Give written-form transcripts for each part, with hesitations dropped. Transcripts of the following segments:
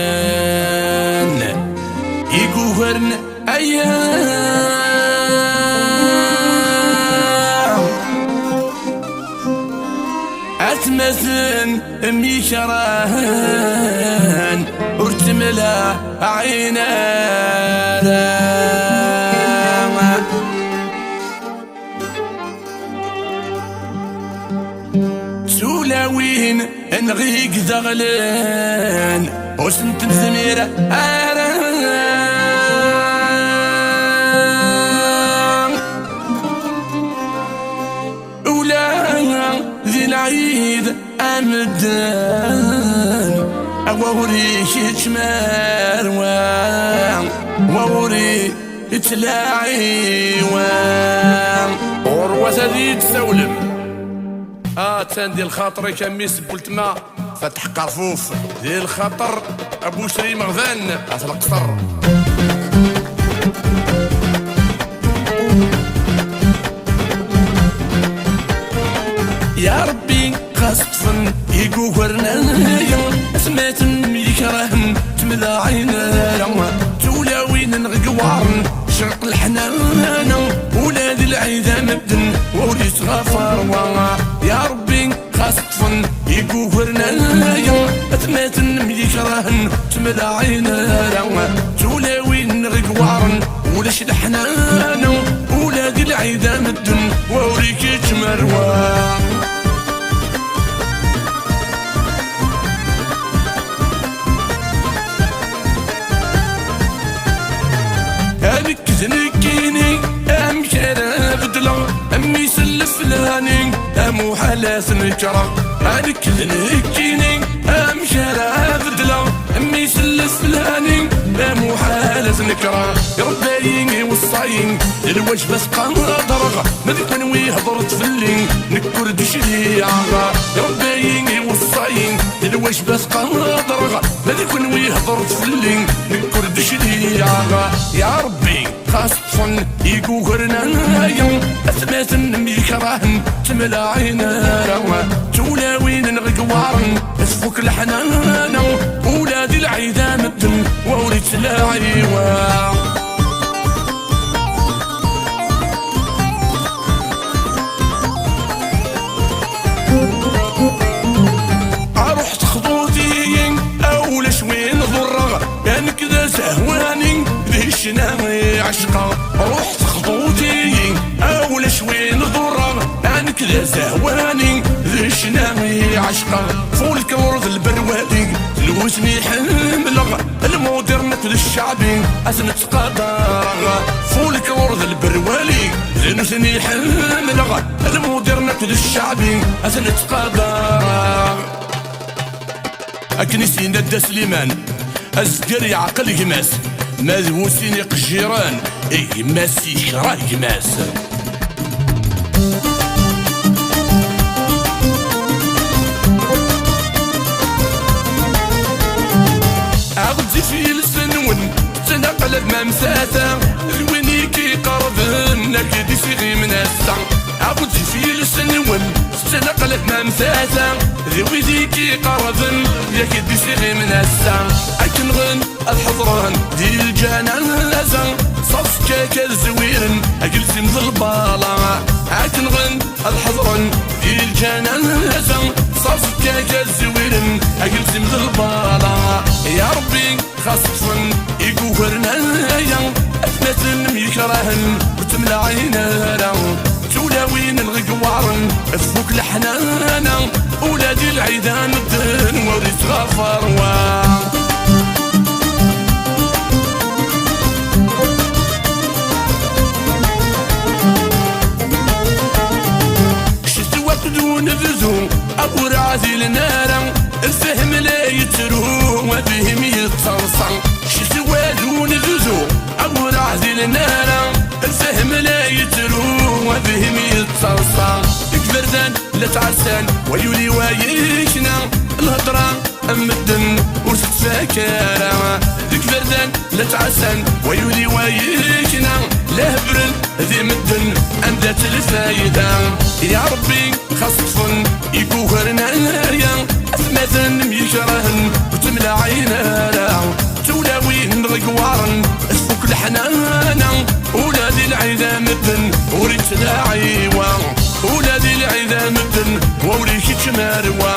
صافن يقهرن أيام أتمثن ميشران ارتملا عينا سولاوين نغيق ذغلان وسنت الزميرة ولا ذي العيد أمدان أوريش تشمار ووري تلاعي وروة ذي تسولم تاندي الخاطر كمي سبلت ما فتح قرفوف ديال الخطر ابو شري مغذان في القصر يا ربي خاصفن يقهرنا سمعت يكرهن تملا عينا تولاوين نغقوارن شرق الحنان ولاد العيدة مبدن وريت غفر يا ربي خاصفن يقهرنا أتمات يكرهن تملا عينا تولاوين نغقوارن ولاش الحنان ولاد العيدة مبدن وريك تمروا هذيك زنكيني شرف دلع أمي سلف لاني أمو حلاس نكرة هذيك زنكيني شرف دلع أمي سلف لاني أمو حلاس نكرة ربايني والصاين الوجه بس قادر مذيك من ويهضرت في اللين نكر دشليعة ربايني والصاين الوجه بس قادر مذيك من ويهضرت في اللين نكر دشليعة يا ربي خاصفن يقهرنا أثبات يكرهن تملا عينا تولاوين نغقوارن اسفك الحنان ولاد العيدة مدن ووريت لاعي رحت خطوتي أول شوين ضرة يعني كذا سهواني ذي الشناوي عشقة رحت خطوتي أول شوين ضرة يعني كذا زهواني ذي الشناوي عشقة فولك ورد البروادي الوزني حملغ المودرنة للشعبي أزنة قدر فولك ورد البروالي الوزني حملغ المودرنة للشعبي أزنة قدر أكنسي ندى سليمان أزقري عقل يماس مذوسيني قجيران يماس يكره يماس أغدي في السنون تنقل بممساسة الويني كي قربن نكدي سيغي من السع أغدي في السنون تنقل بممساسة الويني كي قربن يكدي سيغي من السع أكنغن الحضران دي الجنان لازم صف كاكا زويرن أجلس من البالا أكنغن الحضران دي الجنان لازم صف كاكا زويرن أجلس من البالا يا ربي خاصفن يقهرنا أثنتن يكرهن وتملا عينا تولاوين الغقوارن فوق الحنان ولاد العيدان الدن وريت غفر دون ذو أبو رعزي لنارا الفهم لا يترو وبهم يتصرصع شتوى دون ذو أبو رعزي لنارا الفهم لا يترو وبهم يتصرصع كبردان لا تعسان ويولي وايشنا الهضرة أمدن ورست فاكرة كبردان لا تعسان ويولي وايشنا لا هبرن ذي مدن أندات الفايدة يا ربي خاصفن يقهرنا يا أثمثن يكرهن تلاعيوا ولادي العيدان الدن ووريك تماروا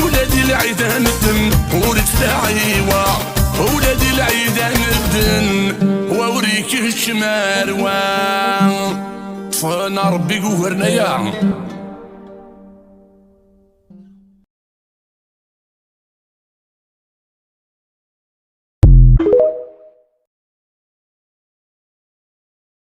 ولادي العيدان الدن ووريك تلاعيوا ولادي العيدان الدن ووريك تماروا فانا ربي قهرنا يا